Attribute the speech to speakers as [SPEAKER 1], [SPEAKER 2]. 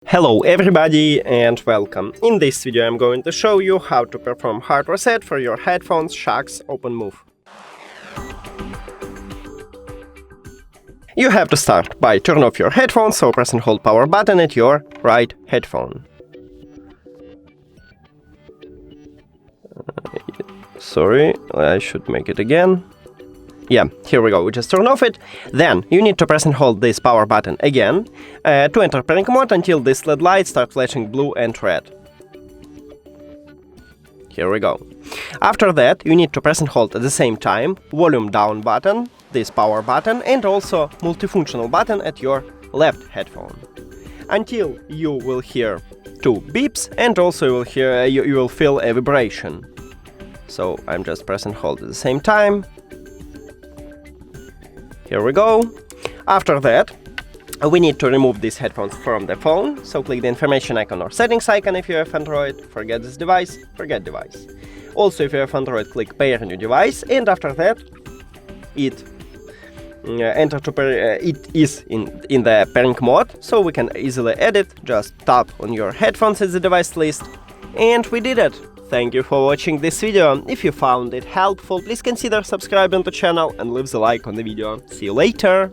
[SPEAKER 1] Hello everybody and welcome. In this video I'm going to show you how to perform hard reset for your headphones SHOKZ OpenMove. You have to start by turn off your headphones, so press and hold power button at your right headphone. Sorry, I should make it again. Yeah, here we go, we just turn off it. Then you need to press and hold this power button again to enter pairing mode until this LED light starts flashing blue and red. Here we go. After that, you need to press and hold at the same time volume down button, this power button, and also multifunctional button at your left headphone. Until you will hear two beeps and also you will feel a vibration. So I'm just press and hold at the same time. Here we go. After that, we need to remove these headphones from the phone, so click the information icon or settings icon if you have Android, forget this device, forget device. Also, if you have Android, click pair new device, and after that, it is in the pairing mode, so we can easily edit. Just tap on your headphones at the device list, and we did it. Thank you for watching this video. If you found it helpful, please consider subscribing to the channel and leave the like on the video. See you later!